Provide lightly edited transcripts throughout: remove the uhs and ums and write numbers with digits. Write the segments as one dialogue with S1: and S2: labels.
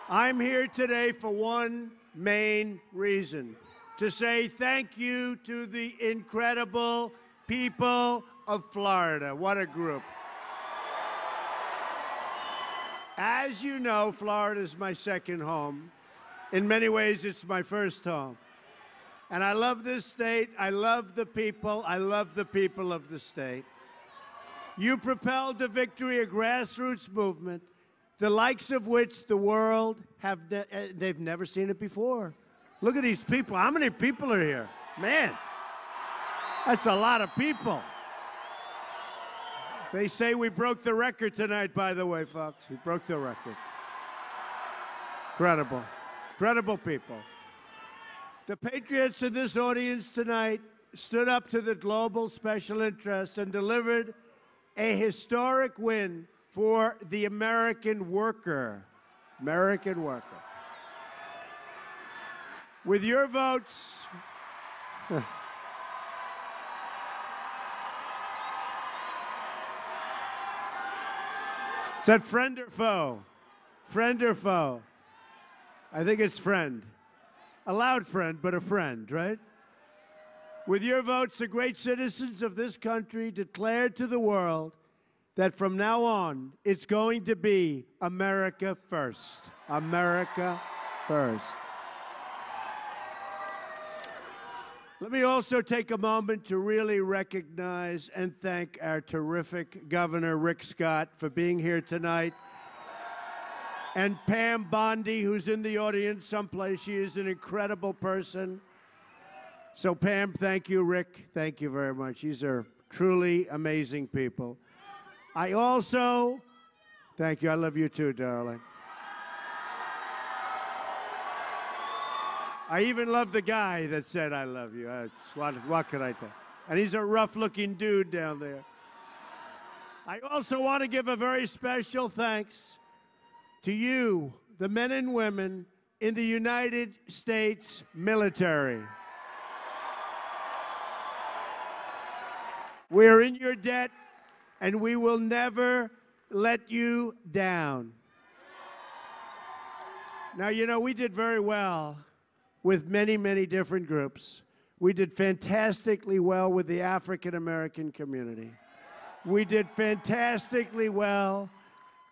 S1: I'm here today for one main reason, to say thank you to the incredible people of Florida. What a group. As you know, Florida is my second home. In many ways, it's my first home. And I love this state. I love the people. I love the people of the state. You propelled to victory a grassroots movement, the likes of which the world they've never seen it before. Look at these people. How many people are here? Man, that's a lot of people. They say we broke the record tonight, by the way, folks. We broke the record. Incredible. Incredible people. The patriots in this audience tonight stood up to the global special interests and delivered a historic win for the American worker. American worker. With your votes, is that friend or foe? Friend or foe? I think it's friend. A loud friend, but a friend, right? With your votes, the great citizens of this country declared to the world that from now on, it's going to be America first. America first. Let me also take a moment to really recognize and thank our terrific Governor, Rick Scott, for being here tonight. And Pam Bondi, who's in the audience someplace. She is an incredible person. So Pam, thank you. Rick, thank you very much. These are truly amazing people. I also, thank you. I love you too, darling. I even love the guy that said, I love you. What can I tell? And he's a rough-looking dude down there. I also want to give a very special thanks to you, the men and women in the United States military. We're in your debt, and we will never let you down. Now, you know, we did very well with many, many different groups. We did fantastically well with the African American community. We did fantastically well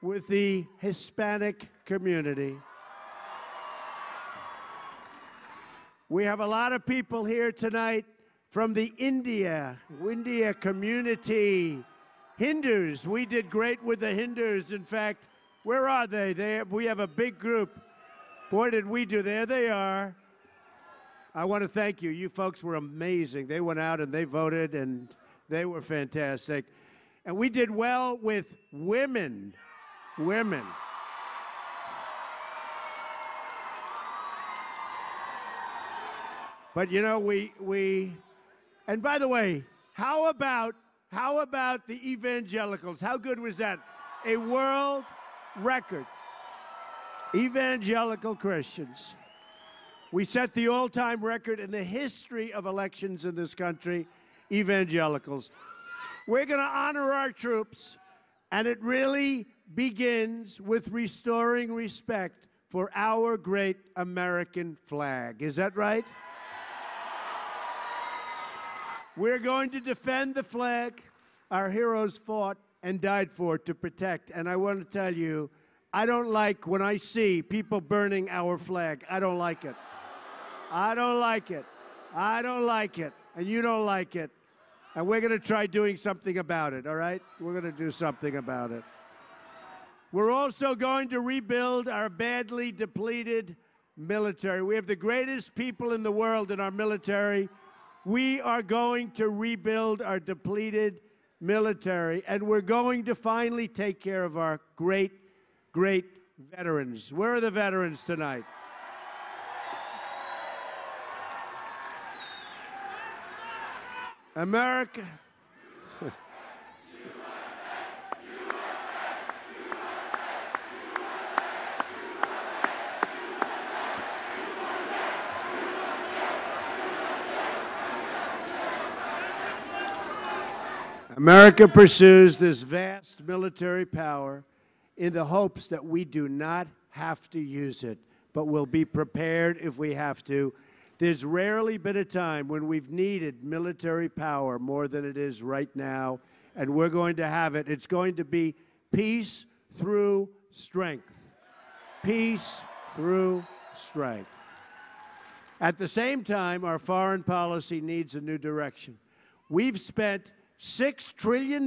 S1: with the Hispanic community. We have a lot of people here tonight from the India community. Hindus, we did great with the Hindus. In fact, where are they? We have a big group. Boy, did we do. There they are. I want to thank you. You folks were amazing. They went out and they voted, and they were fantastic. And we did well with women. Women. But you know, and by the way, how about the evangelicals? How good was that? A world record. Evangelical Christians. We set the all-time record in the history of elections in this country, evangelicals. We're going to honor our troops, and it really begins with restoring respect for our great American flag. Is that right? We're going to defend the flag our heroes fought and died for to protect. And I want to tell you, I don't like when I see people burning our flag. I don't like it. I don't like it. I don't like it. And you don't like it. And we're going to try doing something about it, all right? We're going to do something about it. We're also going to rebuild our badly depleted military. We have the greatest people in the world in our military. We are going to rebuild our depleted military, and we're going to finally take care of our great, great veterans. Where are the veterans tonight? America. America pursues this vast military power in the hopes that we do not have to use it, but we'll be prepared if we have to. There's rarely been a time when we've needed military power more than it is right now, and we're going to have it. It's going to be peace through strength. Peace through strength. At the same time, our foreign policy needs a new direction. We've spent $6 trillion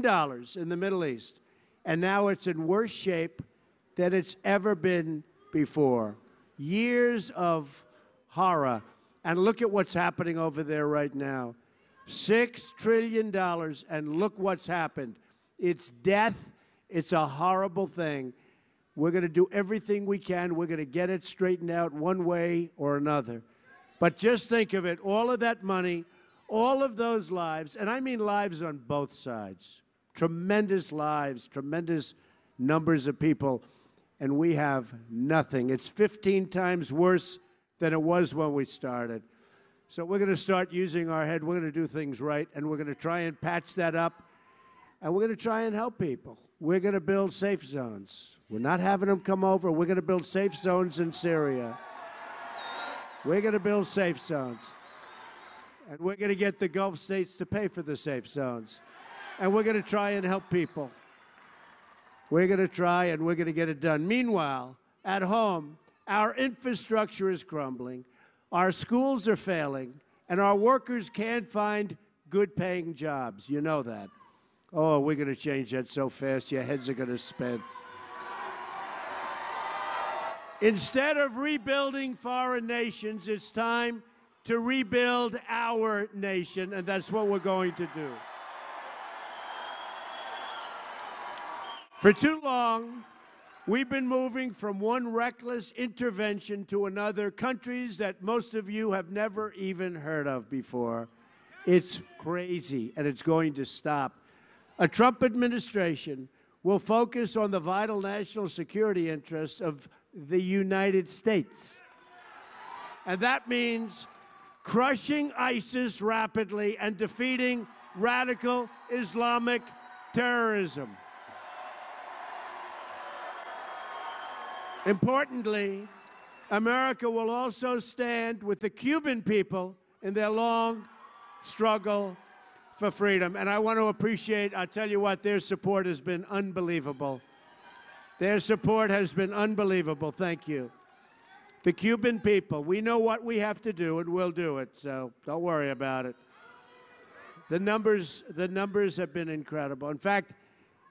S1: in the Middle East, and now it's in worse shape than it's ever been before. Years of horror. And look at what's happening over there right now. $6 trillion, and look what's happened. It's death. It's a horrible thing. We're going to do everything we can. We're going to get it straightened out one way or another. But just think of it, all of that money, all of those lives, and I mean lives on both sides, tremendous lives, tremendous numbers of people, and we have nothing. It's 15 times worse than it was when we started. So we're going to start using our head. We're going to do things right, and we're going to try and patch that up, and we're going to try and help people. We're going to build safe zones. We're not having them come over. We're going to build safe zones in Syria. We're going to build safe zones. And we're going to get the Gulf states to pay for the safe zones. And we're going to try and help people. We're going to try, and we're going to get it done. Meanwhile, at home, our infrastructure is crumbling, our schools are failing, and our workers can't find good-paying jobs. You know that. Oh, we're going to change that so fast, your heads are going to spin. Instead of rebuilding foreign nations, it's time to rebuild our nation, and that's what we're going to do. For too long, we've been moving from one reckless intervention to another, countries that most of you have never even heard of before. It's crazy, and it's going to stop. A Trump administration will focus on the vital national security interests of the United States. And that means crushing ISIS rapidly and defeating radical Islamic terrorism. Importantly, America will also stand with the Cuban people in their long struggle for freedom. And I want to appreciate, I'll tell you what, their support has been unbelievable. Their support has been unbelievable. Thank you. The Cuban people, we know what we have to do, and we'll do it, so don't worry about it. The numbers have been incredible. In fact,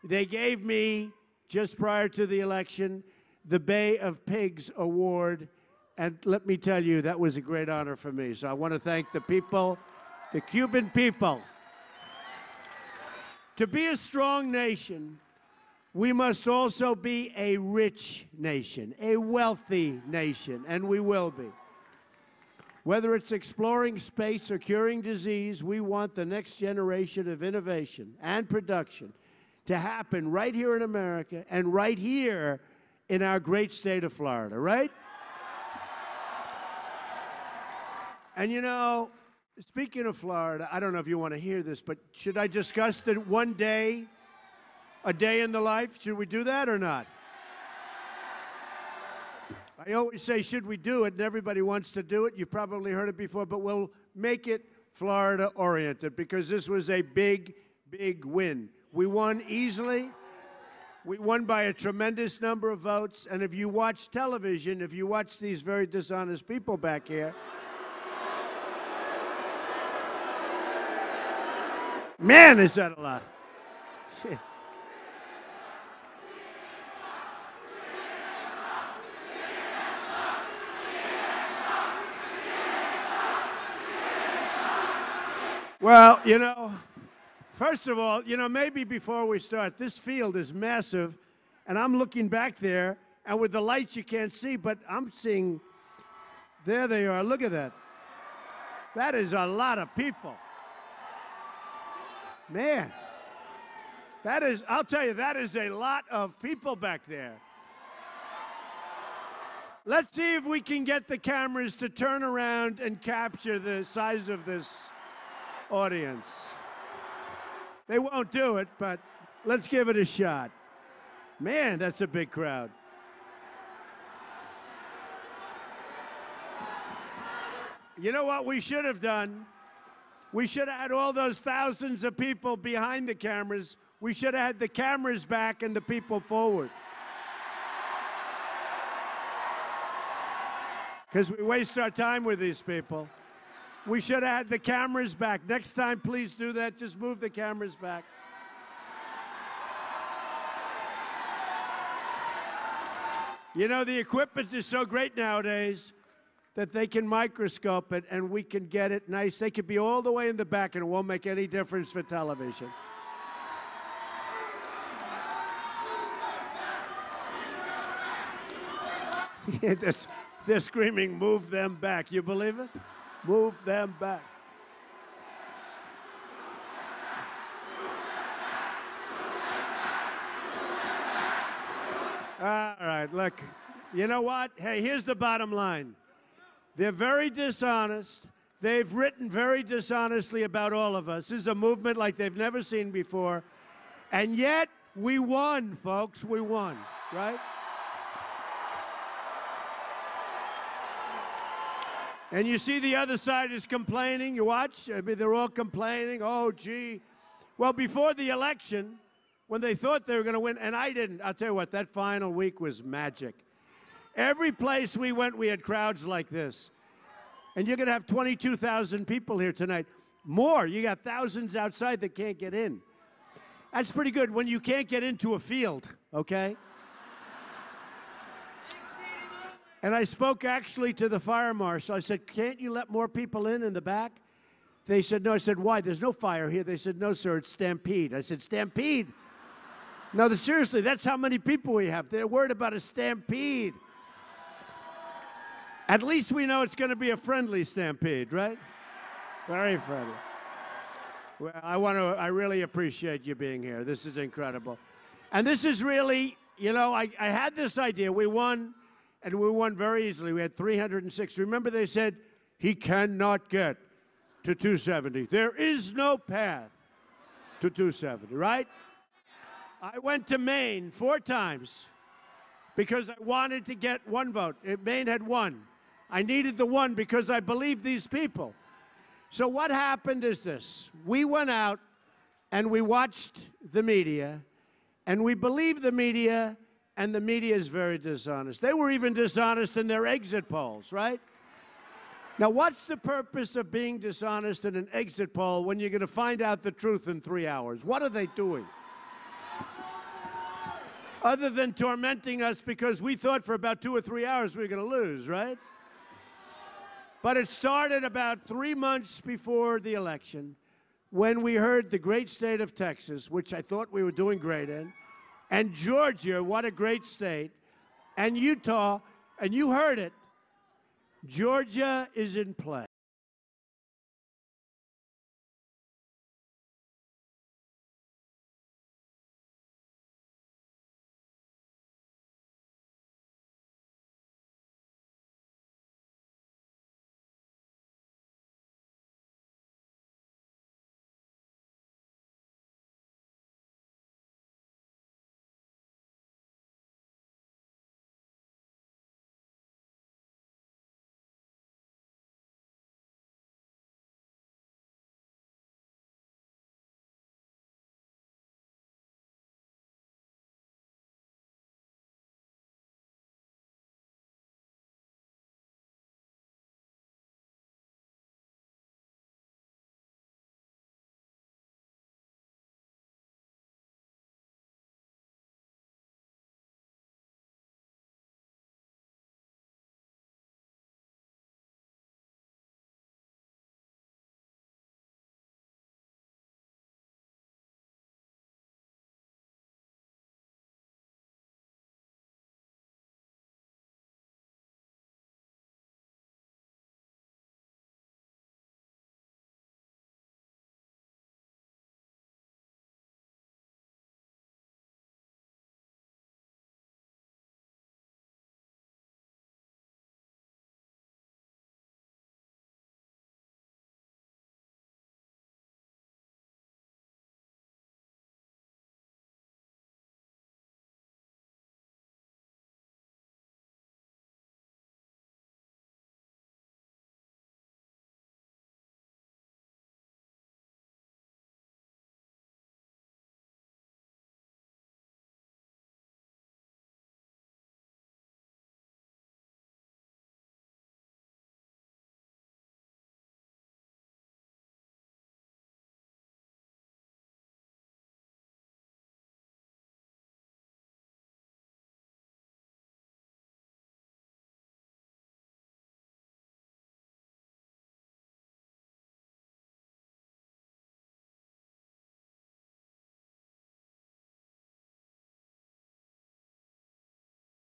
S1: they gave me, just prior to the election, the Bay of Pigs Award, and let me tell you, that was a great honor for me. So I want to thank the people, the Cuban people. To be a strong nation, we must also be a rich nation, a wealthy nation, and we will be. Whether it's exploring space or curing disease, we want the next generation of innovation and production to happen right here in America and right here in our great state of Florida, right? And you know, speaking of Florida, I don't know if you want to hear this, but should I discuss the one day, a day in the life? Should we do that or not? I always say, should we do it? And everybody wants to do it. You've probably heard it before, but we'll make it Florida-oriented because this was a big, big win. We won easily. We won by a tremendous number of votes. And if you watch television, if you watch these very dishonest people back here, man, is that a lot. Shit. Well, you know, first of all, you know, maybe before we start, this field is massive, and I'm looking back there, and with the lights you can't see, but I'm seeing, there they are. Look at that. That is a lot of people. Man, that is, I'll tell you, that is a lot of people back there. Let's see if we can get the cameras to turn around and capture the size of this audience. They won't do it, but let's give it a shot. Man, that's a big crowd. You know what we should have done? We should have had all those thousands of people behind the cameras. We should have had the cameras back and the people forward. Because we waste our time with these people. We should have had the cameras back. Next time, please do that. Just move the cameras back. You know, the equipment is so great nowadays that they can microscope it and we can get it nice. They could be all the way in the back and it won't make any difference for television. They're screaming, move them back. You believe it? Move them back. All right, look, you know what? Hey, here's the bottom line. They're very dishonest. They've written very dishonestly about all of us. This is a movement like they've never seen before. And yet, we won, folks. We won, right? And you see the other side is complaining. You watch. I mean, they're all complaining. Oh, gee. Well, before the election, when they thought they were going to win, and I didn't, I'll tell you what, that final week was magic. Every place we went, we had crowds like this. And you're going to have 22,000 people here tonight. More. You got thousands outside that can't get in. That's pretty good when you can't get into a field, okay? And I spoke actually to the fire marshal. I said, can't you let more people in the back? They said, no. I said, why? There's no fire here. They said, no, sir, it's stampede. I said, stampede? No, seriously, that's how many people we have. They're worried about a stampede. At least we know it's going to be a friendly stampede, right? Very friendly. Well, I really appreciate you being here. This is incredible. And this is really, you know, I had this idea. We won, and we won very easily. We had 306. Remember they said, he cannot get to 270. There is no path to 270, right? I went to Maine 4 times because I wanted to get one vote. Maine had 1. I needed the 1 because I believed these people. So what happened is this. We went out and we watched the media, and we believed the media, and the media is very dishonest. They were even dishonest in their exit polls, right? Now, what's the purpose of being dishonest in an exit poll when you're going to find out the truth in 3 hours? What are they doing? Other than tormenting us because we thought for about 2 or 3 hours we were going to lose, right? But it started about 3 months before the election when we heard the great state of Texas, which I thought we were doing great in, and Georgia, what a great state, and Utah, and you heard it, Georgia is in play.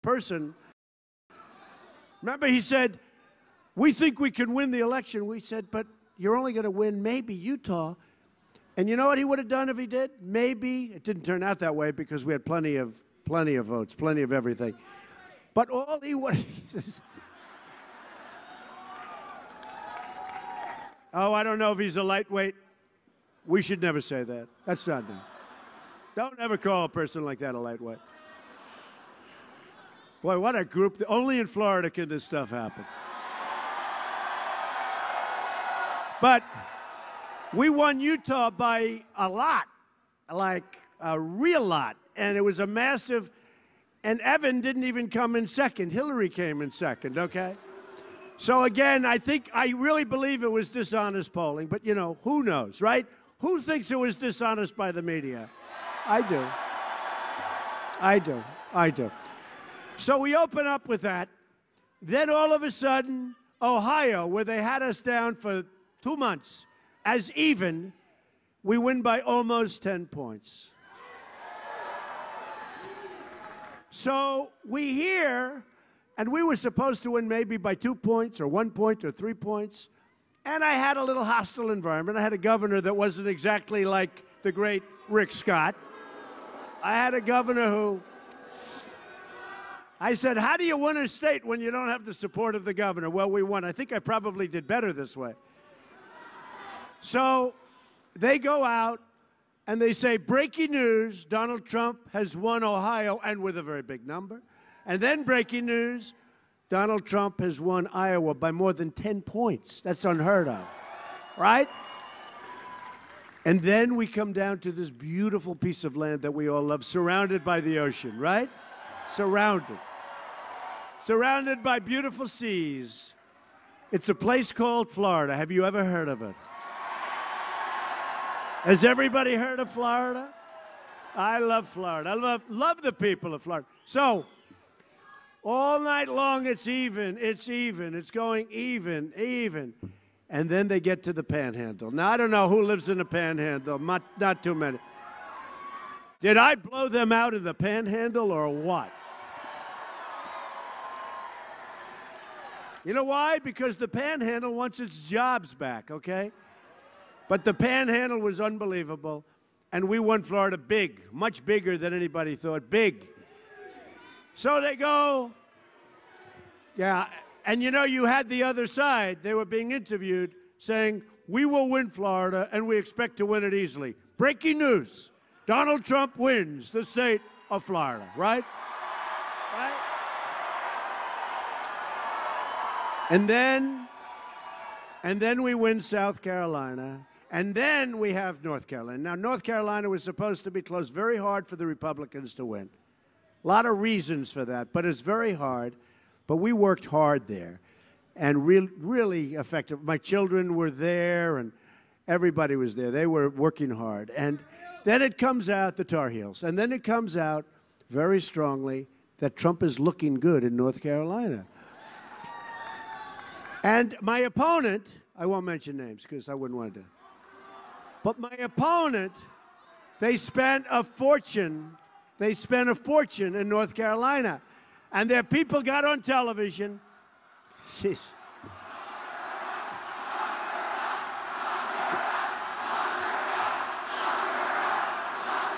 S1: person. Remember, he said, we think we can win the election. We said, but you're only going to win maybe Utah. And you know what he would have done if he did? Maybe. It didn't turn out that way because we had plenty of votes, plenty of everything. But all he would oh, I don't know if he's a lightweight. We should never say that. That's not nice. Don't ever call a person like that a lightweight. Boy, what a group. Only in Florida can this stuff happen. But we won Utah by a lot, like a real lot. And it was a massive, and Evan didn't even come in second. Hillary came in second, okay? So again, I really believe it was dishonest polling, but you know, who knows, right? Who thinks it was dishonest by the media? I do. I do. I do. So we open up with that. Then all of a sudden, Ohio, where they had us down for 2 months as even, we win by almost 10 points. So we hear, and we were supposed to win maybe by 2 points or 1 point or 3 points. And I had a little hostile environment. I had a governor that wasn't exactly like the great Rick Scott. I had a governor who, I said, how do you win a state when you don't have the support of the governor? Well, we won. I think I probably did better this way. So they go out and they say, breaking news, Donald Trump has won Ohio, and with a very big number. And then breaking news, Donald Trump has won Iowa by more than 10 points. That's unheard of, right? And then we come down to this beautiful piece of land that we all love, surrounded by the ocean, right? Surrounded by beautiful seas. It's a place called Florida. Have you ever heard of it? Has everybody heard of Florida? I love Florida. I love the people of Florida. So all night long, it's even. It's going even. And then they get to the Panhandle. Now, I don't know who lives in the Panhandle. Not too many. Did I blow them out in the Panhandle or what? You know why? Because the Panhandle wants its jobs back, okay? But the Panhandle was unbelievable. And we won Florida big, much bigger than anybody thought. Big. So they go, yeah, and you know, you had the other side. They were being interviewed saying, we will win Florida, and we expect to win it easily. Breaking news, Donald Trump wins the state of Florida, right? Right? And then we win South Carolina, and then we have North Carolina. Now, North Carolina was supposed to be close, very hard for the Republicans to win. A lot of reasons for that, but it's very hard. But we worked hard there and really effective. My children were there, and everybody was there. They were working hard. And then it comes out, the Tar Heels, and then it comes out very strongly that Trump is looking good in North Carolina. And my opponent, I won't mention names because I wouldn't want to, but my opponent, they spent a fortune in North Carolina. And their people got on television. Jeez.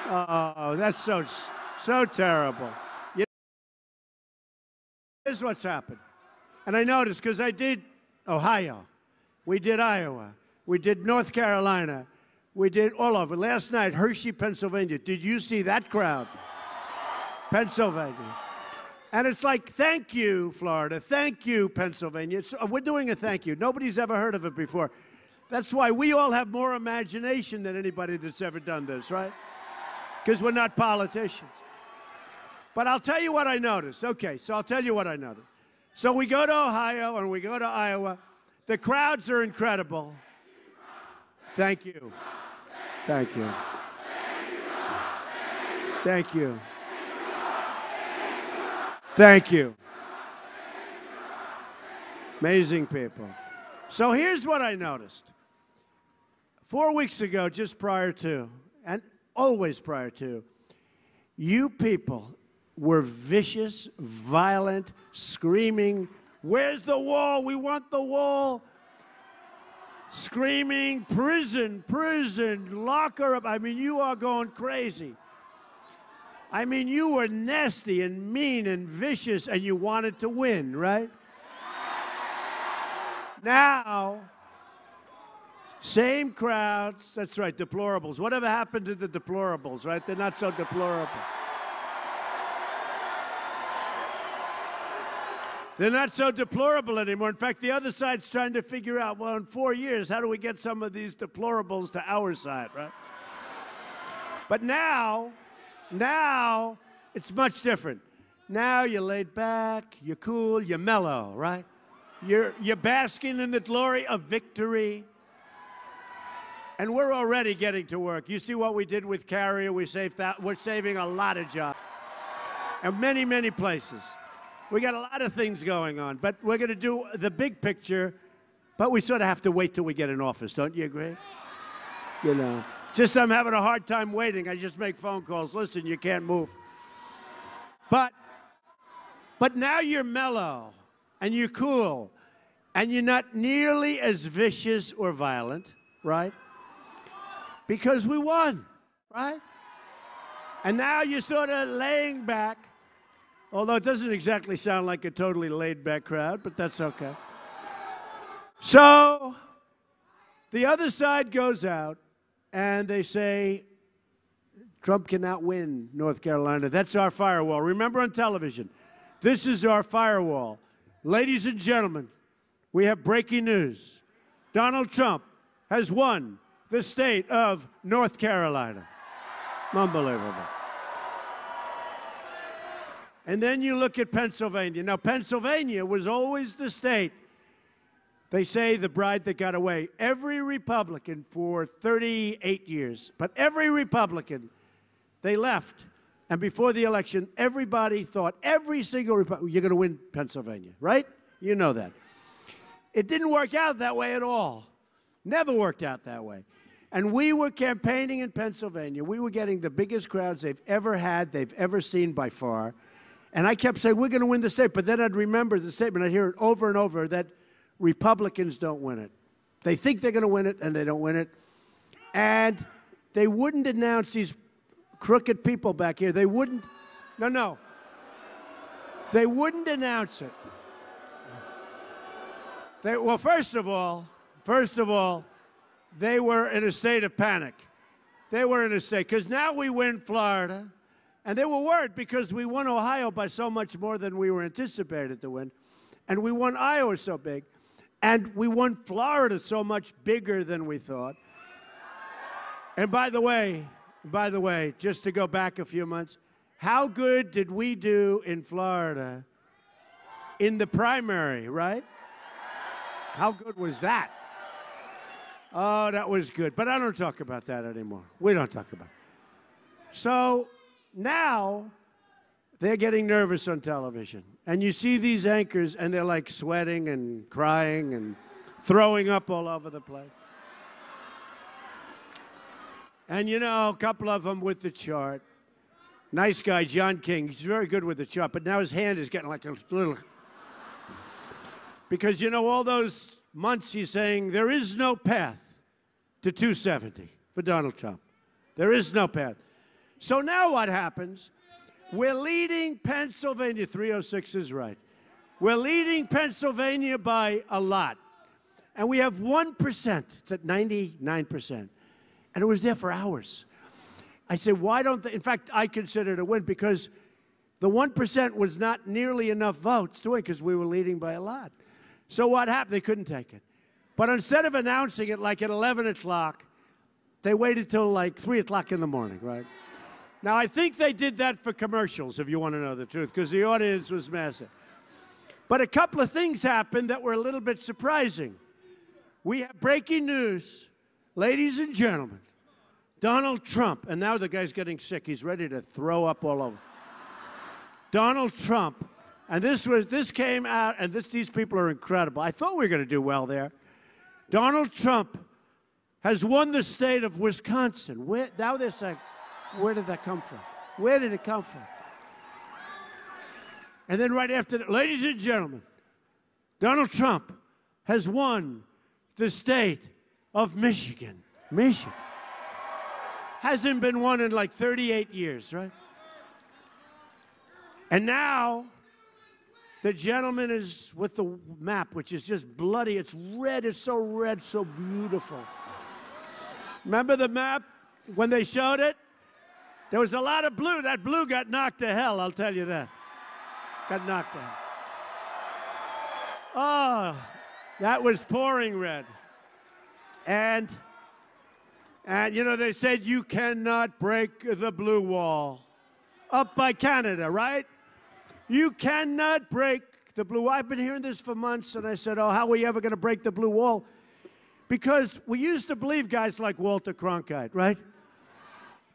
S1: Oh, that's so terrible. Here's what's happened. And I noticed because I did Ohio. We did Iowa. We did North Carolina. We did all over. Last night, Hershey, Pennsylvania. Did you see that crowd? Pennsylvania. And it's like, thank you, Florida. Thank you, Pennsylvania. We're doing a thank you. Nobody's ever heard of it before. That's why we all have more imagination than anybody that's ever done this, right? Because we're not politicians. But I'll tell you what I noticed. Okay, so I'll tell you what I noticed. So we go to Ohio and we go to Iowa. The crowds are incredible. Thank you. Thank you. Thank you. Thank you. Amazing people. So here's what I noticed. 4 weeks ago, just prior to, and always prior to, you people were vicious, violent, screaming, "Where's the wall? We want the wall!" Screaming, "Prison, prison, lock her up." I mean, you are going crazy. I mean, you were nasty and mean and vicious, and you wanted to win, right? Now, same crowds. That's right, deplorables. Whatever happened to the deplorables, right? They're not so deplorable. They're not so deplorable anymore. In fact, the other side's trying to figure out, well, in 4 years, how do we get some of these deplorables to our side, right? But now, it's much different. Now you're laid back, you're cool, you're mellow, right? You're basking in the glory of victory. And we're already getting to work. You see what we did with Carrier? We're saving a lot of jobs. And many, many places. We got a lot of things going on. But we're going to do the big picture. But we sort of have to wait till we get in office. Don't you agree? You know. Just I'm having a hard time waiting. I just make phone calls. Listen, you can't move. But now you're mellow. And you're cool. And you're not nearly as vicious or violent. Right? Because we won, right? And now you're sort of laying back, although it doesn't exactly sound like a totally laid-back crowd, but that's okay. So the other side goes out, and they say, Trump cannot win North Carolina. That's our firewall. Remember on television, this is our firewall. Ladies and gentlemen, we have breaking news. Donald Trump has won the state of North Carolina. Unbelievable. And then you look at Pennsylvania. Now, Pennsylvania was always the state, they say, the bride that got away. Every Republican for 38 years, but every Republican, they left. And before the election, everybody thought, every single Republican, you're going to win Pennsylvania, right? You know that. It didn't work out that way at all. Never worked out that way. And we were campaigning in Pennsylvania. We were getting the biggest crowds they've ever had, they've ever seen by far. And I kept saying, we're going to win the state. But then I'd remember the statement. I'd hear it over and over that Republicans don't win it. They think they're going to win it, and they don't win it. And they wouldn't announce these crooked people back here. They wouldn't. No. They wouldn't announce it. Well, first of all, they were in a state of panic. They were in a state, because now we win Florida, and they were worried because we won Ohio by so much more than we were anticipated to win, and we won Iowa so big, and we won Florida so much bigger than we thought. And by the way, just to go back a few months, how good did we do in Florida in the primary, right? How good was that? Oh, that was good. But I don't talk about that anymore. We don't talk about it. So now they're getting nervous on television. And you see these anchors, and they're like sweating and crying and throwing up all over the place. And, you know, a couple of them with the chart. Nice guy, John King. He's very good with the chart, but now his hand is getting like a little... Because, you know, all those months he's saying there is no path to 270 for Donald Trump. There is no path. So now what happens? We're leading Pennsylvania. 306 is right. We're leading Pennsylvania by a lot. And we have 1%. It's at 99%. And it was there for hours. I said, why don't they? In fact, I considered it a win because the 1% was not nearly enough votes to win because we were leading by a lot. So what happened? They couldn't take it. But instead of announcing it like at 11 o'clock, they waited till like 3 o'clock in the morning, right? Now, I think they did that for commercials, if you want to know the truth, because the audience was massive. But a couple of things happened that were a little bit surprising. We have breaking news. Ladies and gentlemen, Donald Trump, and now the guy's getting sick. He's ready to throw up all over. Donald Trump. And this came out, and these people are incredible. I thought we were going to do well there. Donald Trump has won the state of Wisconsin. Now they're saying, where did that come from? Where did it come from? And then right after that, ladies and gentlemen, Donald Trump has won the state of Michigan. Michigan. Hasn't been won in like 38 years, right? And now the gentleman is with the map, which is just bloody. It's red. It's so red, so beautiful. Remember the map when they showed it? There was a lot of blue. That blue got knocked to hell, I'll tell you that. Got knocked to hell. Oh, that was pouring red. And you know, they said you cannot break the blue wall up by Canada, right? You cannot break the blue wall. I've been hearing this for months, and I said, oh, how are we ever going to break the blue wall? Because we used to believe guys like Walter Cronkite, right?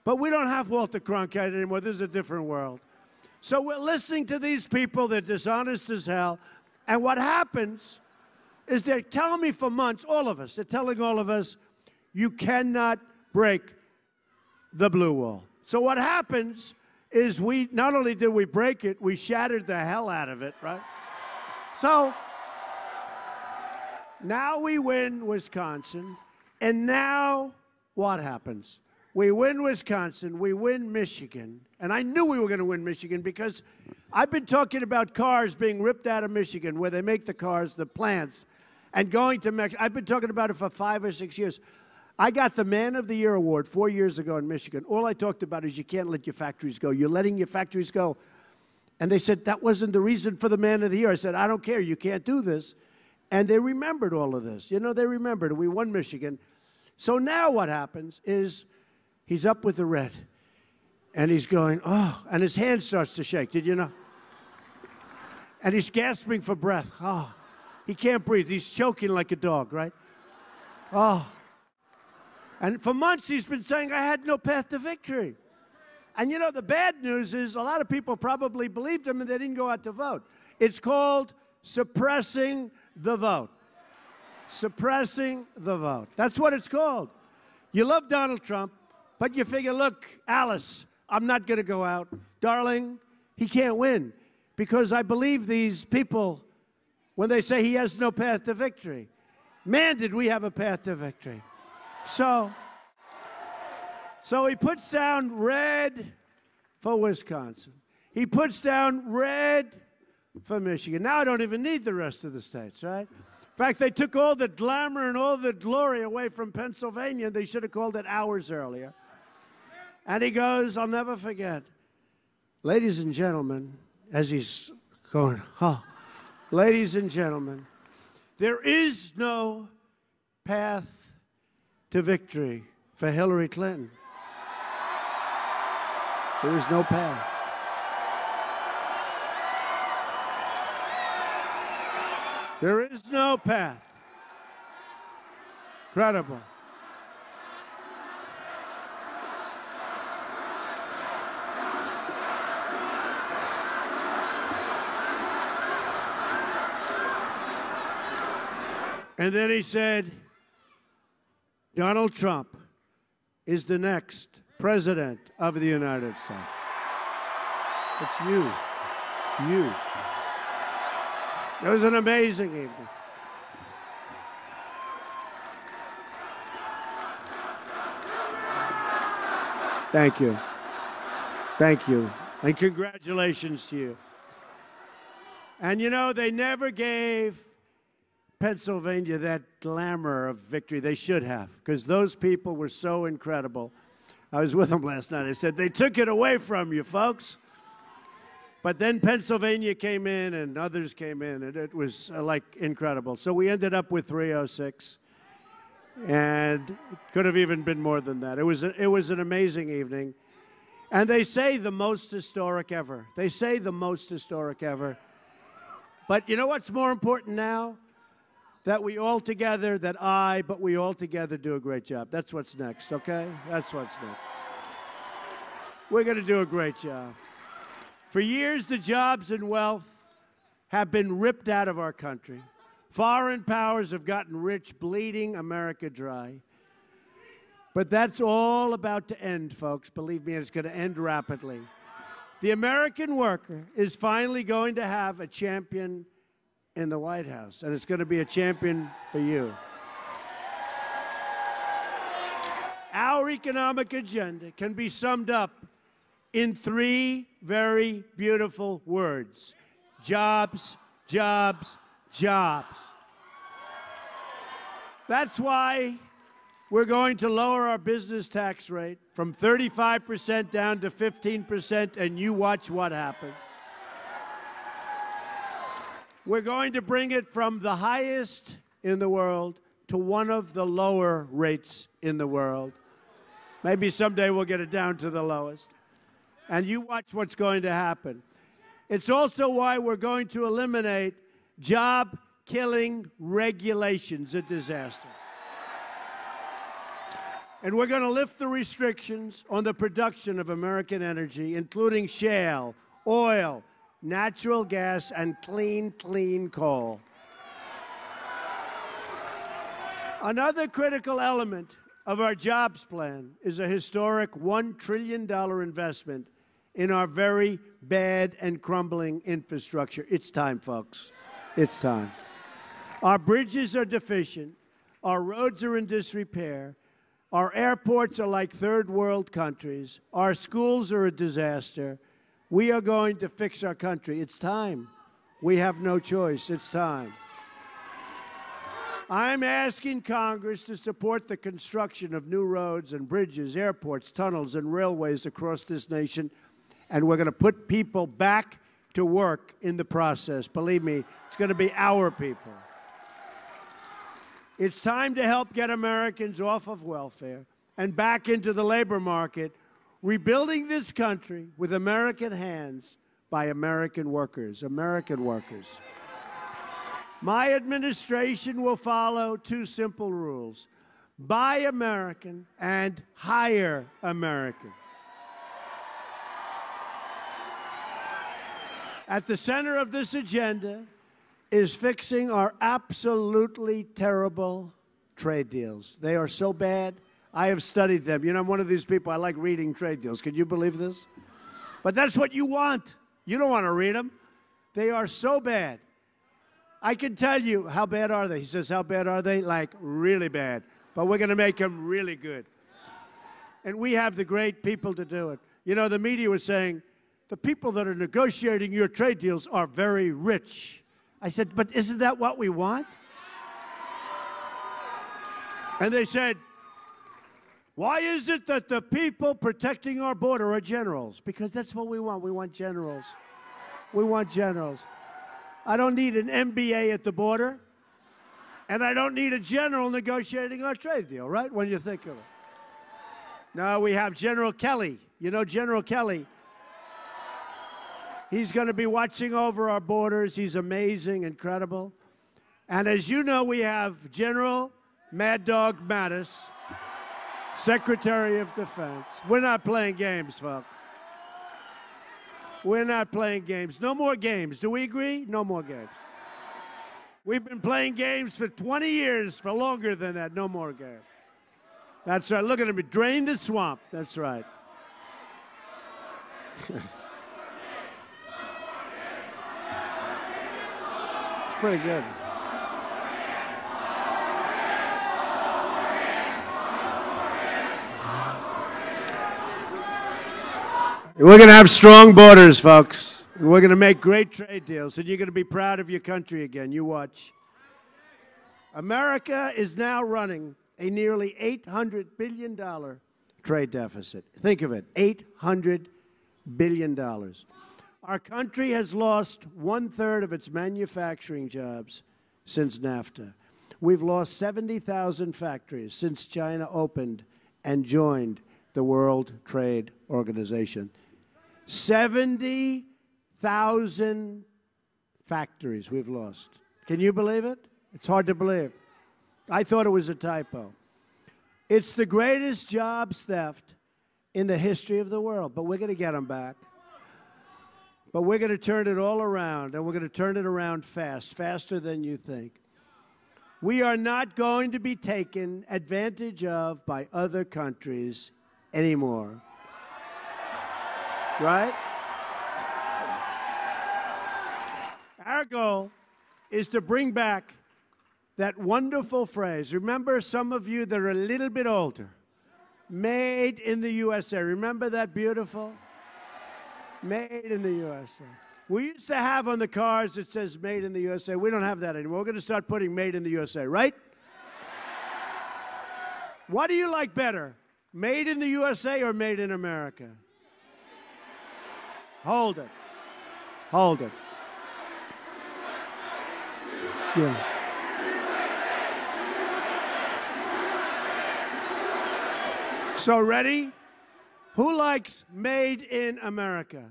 S1: But we don't have Walter Cronkite anymore. This is a different world. So we're listening to these people. They're dishonest as hell. And what happens is they're telling me for months, all of us, they're telling all of us, you cannot break the blue wall. So what happens is we, not only did we break it, we shattered the hell out of it, right? So now we win Wisconsin, and now what happens? We win Wisconsin, we win Michigan, and I knew we were going to win Michigan because I've been talking about cars being ripped out of Michigan, where they make the cars, the plants, and going to Mexico. I've been talking about it for 5 or 6 years. I got the Man of the Year award 4 years ago in Michigan. All I talked about is you can't let your factories go. You're letting your factories go. And they said, that wasn't the reason for the Man of the Year. I said, I don't care. You can't do this. And they remembered all of this. You know, they remembered. We won Michigan. So now what happens is he's up with the red. And he's going, oh, and his hand starts to shake. Did you know? And he's gasping for breath. Oh, he can't breathe. He's choking like a dog, right? Oh. And for months he's been saying, I had no path to victory. And you know, the bad news is a lot of people probably believed him and they didn't go out to vote. It's called suppressing the vote. Suppressing the vote. That's what it's called. You love Donald Trump, but you figure, look, Alice, I'm not going to go out. Darling, he can't win. Because I believe these people when they say he has no path to victory. Man, did we have a path to victory. So he puts down red for Wisconsin. He puts down red for Michigan. Now I don't even need the rest of the states, right? In fact, they took all the glamour and all the glory away from Pennsylvania. They should have called it hours earlier. And he goes, I'll never forget, ladies and gentlemen, as he's going, ladies and gentlemen, there is no path to victory for Hillary Clinton. There is no path. There is no path. Incredible. And then he said, Donald Trump is the next president of the United States. It's you. You. It was an amazing evening. Thank you. Thank you. And congratulations to you. And you know, they never gave Pennsylvania that glamour of victory. They should have, because those people were so incredible. I was with them last night. I said, they took it away from you, folks. But then Pennsylvania came in and others came in, and it was like incredible. So we ended up with 306, and it could have even been more than that. It was an amazing evening. And they say the most historic ever. They say the most historic ever. But you know what's more important now? That we all together, but we all together do a great job. That's what's next, okay? That's what's next. We're going to do a great job. For years, the jobs and wealth have been ripped out of our country. Foreign powers have gotten rich, bleeding America dry. But that's all about to end, folks. Believe me, it's going to end rapidly. The American worker is finally going to have a champion in the White House, and it's going to be a champion for you. Our economic agenda can be summed up in 3 very beautiful words: jobs, jobs, jobs. That's why we're going to lower our business tax rate from 35% down to 15%, and you watch what happens. We're going to bring it from the highest in the world to one of the lower rates in the world. Maybe someday we'll get it down to the lowest. And you watch what's going to happen. It's also why we're going to eliminate job-killing regulations, a disaster. And we're going to lift the restrictions on the production of American energy, including shale, oil, natural gas, and clean coal. Another critical element of our jobs plan is a historic $1 trillion investment in our very bad and crumbling infrastructure. It's time, folks. It's time. Our bridges are deficient. Our roads are in disrepair. Our airports are like third world countries. Our schools are a disaster. We are going to fix our country. It's time. We have no choice. It's time. I'm asking Congress to support the construction of new roads and bridges, airports, tunnels, and railways across this nation, and we're going to put people back to work in the process. Believe me, it's going to be our people. It's time to help get Americans off of welfare and back into the labor market, rebuilding this country with American hands by American workers. American workers. My administration will follow 2 simple rules: buy American and hire American. At the center of this agenda is fixing our absolutely terrible trade deals. They are so bad. I have studied them. You know, I'm one of these people, I like reading trade deals. Can you believe this? But that's what you want. You don't want to read them. They are so bad. I can tell you, how bad are they? He says, how bad are they? Like, really bad. But we're going to make them really good. And we have the great people to do it. You know, the media was saying, the people that are negotiating your trade deals are very rich. I said, but isn't that what we want? And they said, why is it that the people protecting our border are generals? Because that's what we want. We want generals. We want generals. I don't need an MBA at the border, and I don't need a general negotiating our trade deal, right, when you think of it. No, we have General Kelly. You know General Kelly. He's going to be watching over our borders. He's amazing, incredible. And as you know, we have General Mad Dog Mattis, Secretary of Defense. We're not playing games, folks. We're not playing games. No more games. Do we agree? No more games. We've been playing games for 20 years, for longer than that. No more games. That's right. Look at him. Drain the swamp. That's right. It's pretty good. We're going to have strong borders, folks. We're going to make great trade deals, and you're going to be proud of your country again. You watch. America is now running a nearly $800 billion trade deficit. Think of it, $800 billion. Our country has lost 1/3 of its manufacturing jobs since NAFTA. We've lost 70,000 factories since China opened and joined the World Trade Organization. 70,000 factories we've lost. Can you believe it? It's hard to believe. I thought it was a typo. It's the greatest jobs theft in the history of the world, but we're going to get them back. But we're going to turn it all around, and we're going to turn it around fast, faster than you think. We are not going to be taken advantage of by other countries anymore. Right? Our goal is to bring back that wonderful phrase. Remember, some of you that are a little bit older, made in the USA. Remember that beautiful? Made in the USA. We used to have on the cars it says made in the USA. We don't have that anymore. We're going to start putting made in the USA, right? What do you like better? Made in the USA or made in America? Hold it. Hold it. Yeah. So ready? Who likes made in America?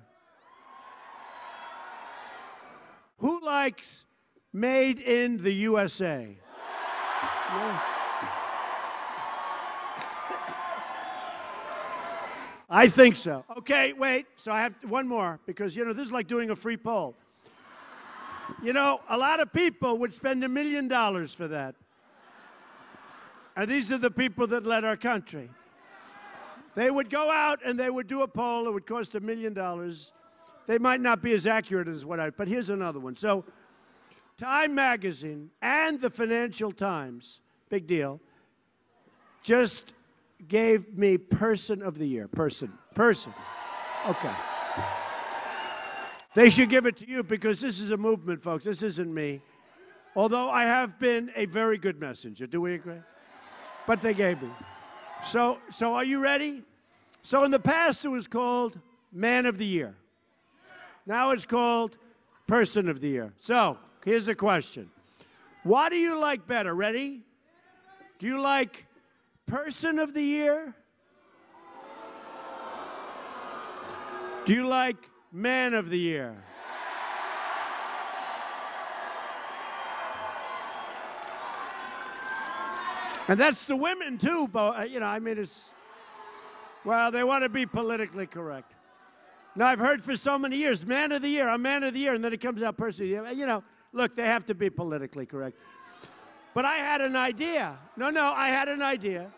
S1: Who likes made in the USA? Yeah. I think so. Okay, wait. So I have one more because, you know, this is like doing a free poll. You know, a lot of people would spend $1 million for that. And these are the people that led our country. They would go out and they would do a poll. It would cost $1 million. They might not be as accurate as what but here's another one. So Time Magazine and the Financial Times, big deal, just gave me Person of the Year. Person. Okay. They should give it to you because this is a movement, folks. This isn't me. Although I have been a very good messenger. Do we agree? But they gave me. So are you ready? So in the past, it was called Man of the Year. Now it's called Person of the Year. So here's a question. What do you like better? Ready? Do you like Person of the Year? Do you like Man of the Year? And that's the women, too. You know, I mean, it's, well, they want to be politically correct. Now, I've heard for so many years, Man of the Year, I'm Man of the Year, and then it comes out Person of the Year. You know, look, they have to be politically correct. But I had an idea. No, I had an idea.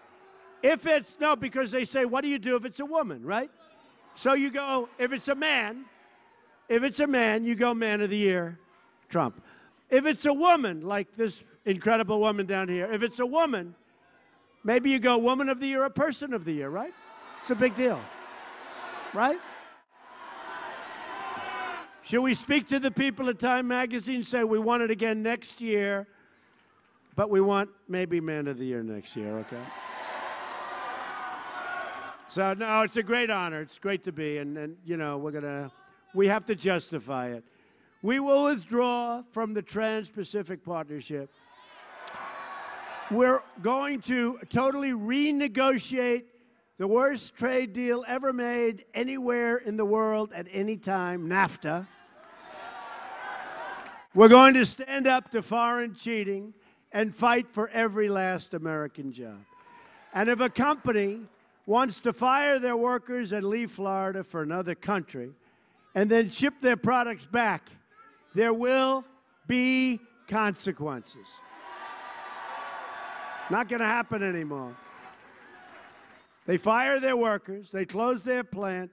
S1: If it's, no, because they say, what do you do if it's a woman, right? So you go, if it's a man, you go Man of the Year, Trump. If it's a woman, like this incredible woman down here, if it's a woman, maybe you go Woman of the Year or Person of the Year, right? It's a big deal, right? Should we speak to the people at Time Magazine, say we want it again next year, but we want maybe Man of the Year next year, okay? So, no, it's a great honor. It's great to be, and you know, we have to justify it. We will withdraw from the Trans-Pacific Partnership. We're going to totally renegotiate the worst trade deal ever made anywhere in the world at any time, NAFTA. We're going to stand up to foreign cheating and fight for every last American job. And if a company wants to fire their workers and leave Florida for another country and then ship their products back, there will be consequences. Not going to happen anymore. They fire their workers, they close their plant,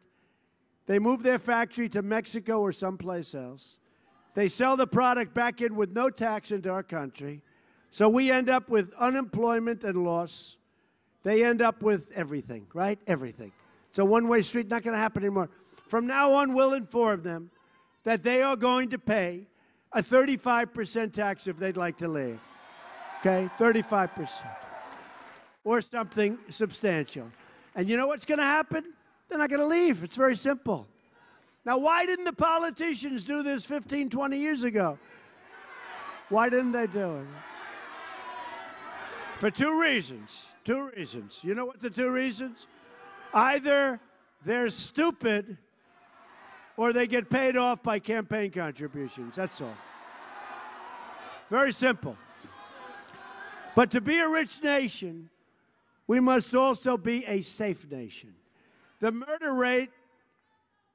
S1: they move their factory to Mexico or someplace else. They sell the product back in with no tax into our country. So we end up with unemployment and loss. They end up with everything, right? Everything. It's a one-way street, not going to happen anymore. From now on, we'll inform them that they are going to pay a 35% tax if they'd like to leave. Okay? 35%. Or something substantial. And you know what's going to happen? They're not going to leave. It's very simple. Now, why didn't the politicians do this 15, 20 years ago? Why didn't they do it? For two reasons. Two reasons. You know what the two reasons? Either they're stupid or they get paid off by campaign contributions. That's all. Very simple. But to be a rich nation, we must also be a safe nation. The murder rate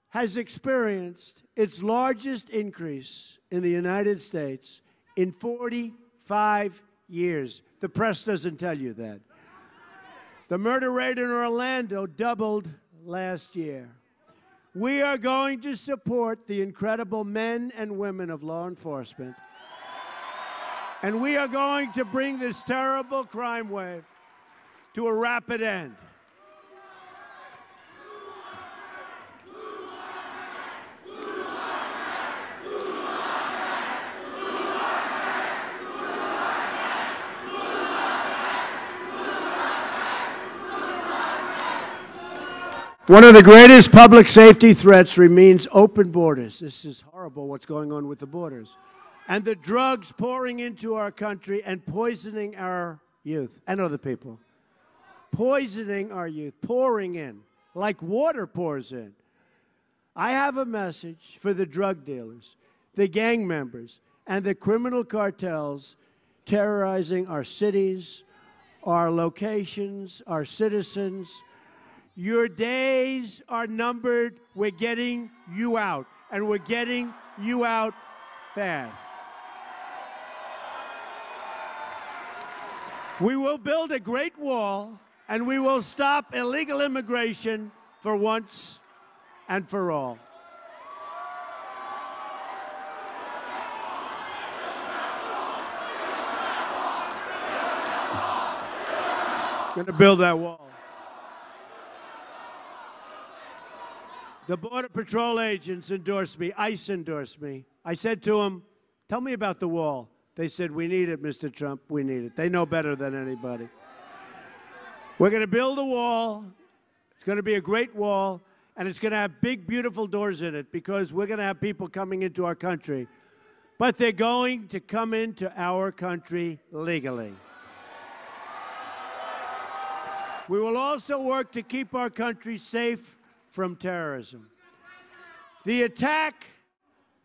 S1: has experienced its largest increase in the United States in 45 years. The press doesn't tell you that. The murder rate in Orlando doubled last year. We are going to support the incredible men and women of law enforcement. And we are going to bring this terrible crime wave to a rapid end. One of the greatest public safety threats remains open borders. This is horrible what's going on with the borders. And the drugs pouring into our country and poisoning our youth and other people. Poisoning our youth, pouring in, like water pours in. I have a message for the drug dealers, the gang members, and the criminal cartels terrorizing our cities, our locations, our citizens. Your days are numbered. We're getting you out, and we're getting you out fast. We will build a great wall, and we will stop illegal immigration for once and for all. We're going to build that wall. The Border Patrol agents endorsed me. ICE endorsed me. I said to them, tell me about the wall. They said, we need it, Mr. Trump. We need it. They know better than anybody. We're going to build a wall. It's going to be a great wall, and it's going to have big, beautiful doors in it because we're going to have people coming into our country. But they're going to come into our country legally. We will also work to keep our country safe from terrorism. The attack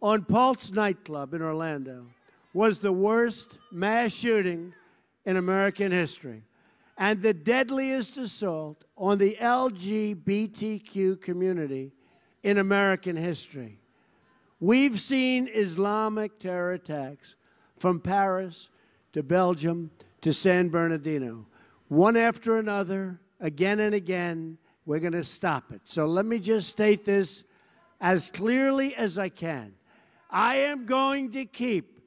S1: on Pulse nightclub in Orlando was the worst mass shooting in American history and the deadliest assault on the LGBTQ community in American history. We've seen Islamic terror attacks from Paris to Belgium to San Bernardino, one after another, again and again. We're going to stop it. So let me just state this as clearly as I can. I am going to keep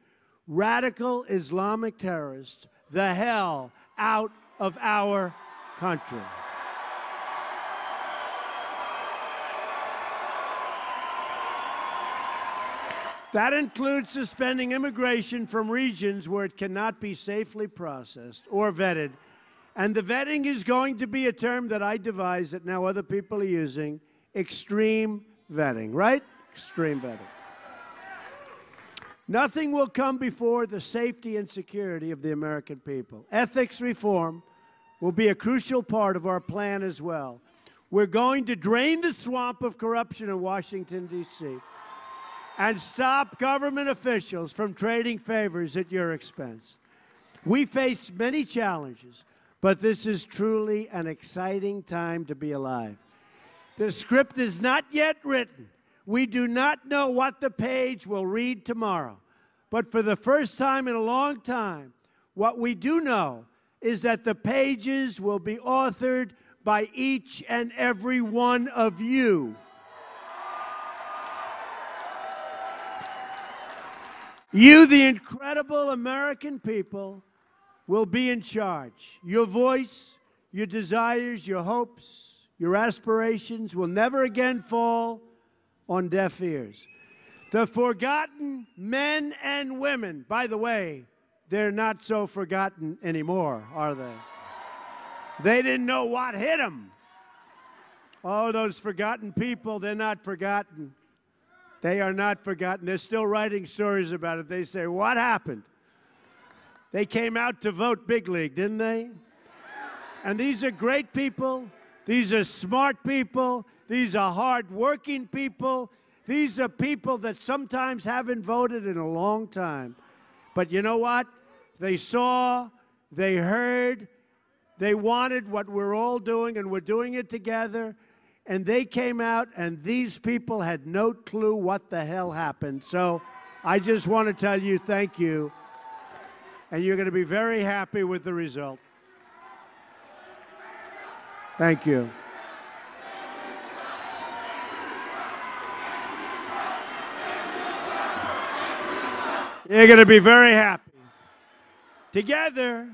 S1: radical Islamic terrorists the hell out of our country. That includes suspending immigration from regions where it cannot be safely processed or vetted. And the vetting is going to be a term that I devised that now other people are using, extreme vetting, right? Extreme vetting. Nothing will come before the safety and security of the American people. Ethics reform will be a crucial part of our plan as well. We're going to drain the swamp of corruption in Washington, D.C., and stop government officials from trading favors at your expense. We face many challenges, but this is truly an exciting time to be alive. The script is not yet written. We do not know what the page will read tomorrow. But for the first time in a long time, what we do know is that the pages will be authored by each and every one of you. You, the incredible American people, will be in charge. Your voice, your desires, your hopes, your aspirations will never again fall on deaf ears. The forgotten men and women, by the way, they're not so forgotten anymore, are they? They didn't know what hit them. Oh, those forgotten people, they're not forgotten. They are not forgotten. They're still writing stories about it. They say, what happened? They came out to vote big league, didn't they? And these are great people. These are smart people. These are hard-working people. These are people that sometimes haven't voted in a long time. But you know what? They saw, they heard, they wanted what we're all doing, and we're doing it together. And they came out, and these people had no clue what the hell happened. So I just want to tell you thank you. And you're going to be very happy with the result. Thank you. You're going to be very happy. Together,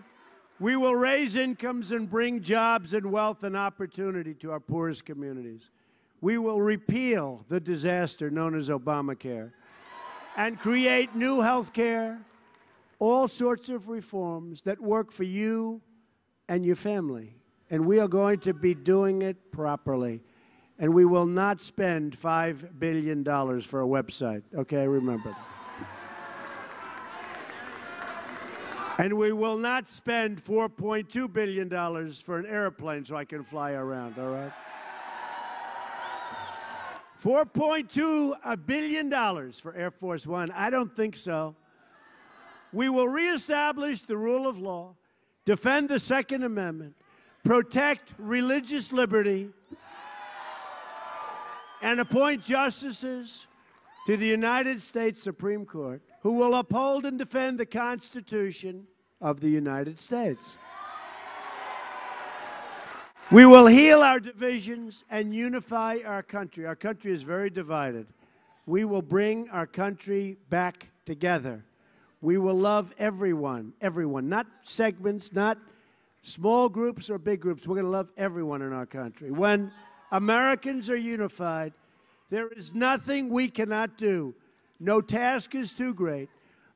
S1: we will raise incomes and bring jobs and wealth and opportunity to our poorest communities. We will repeal the disaster known as Obamacare and create new health care, all sorts of reforms that work for you and your family. And we are going to be doing it properly. And we will not spend $5 billion for a website. Okay, remember that. And we will not spend $4.2 billion for an airplane so I can fly around, all right? $4.2 billion for Air Force One. I don't think so. We will reestablish the rule of law, defend the Second Amendment, protect religious liberty, and appoint justices to the United States Supreme Court who will uphold and defend the Constitution of the United States. We will heal our divisions and unify our country. Our country is very divided. We will bring our country back together. We will love everyone, not segments, not small groups or big groups. We're going to love everyone in our country. When Americans are unified, there is nothing we cannot do. No task is too great,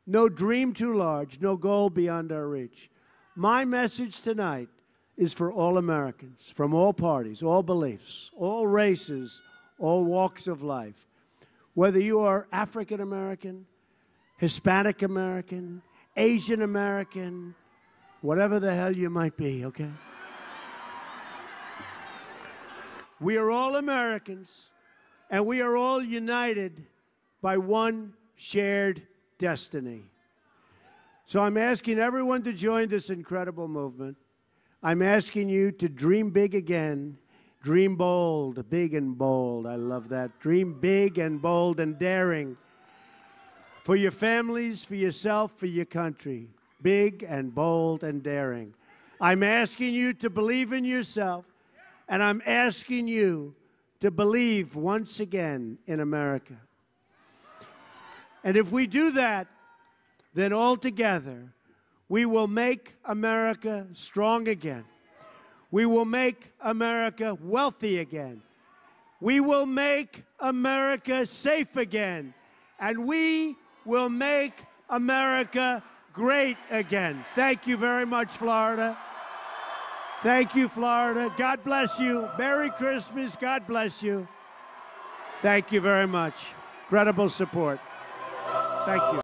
S1: no dream too large, no goal beyond our reach. My message tonight is for all Americans, from all parties, all beliefs, all races, all walks of life. Whether you are African American, Hispanic American, Asian American, whatever the hell you might be, okay? We are all Americans, and we are all united by one shared destiny. So I'm asking everyone to join this incredible movement. I'm asking you to dream big again. Dream bold, big and bold. I love that. Dream big and bold and daring. For your families, for yourself, for your country. Big and bold and daring. I'm asking you to believe in yourself, and I'm asking you to believe once again in America. And if we do that, then all together, we will make America strong again. We will make America wealthy again. We will make America safe again. And we will make America great again. Thank you very much, Florida. Thank you, Florida. God bless you. Merry Christmas. God bless you. Thank you very much. Incredible support. Thank you.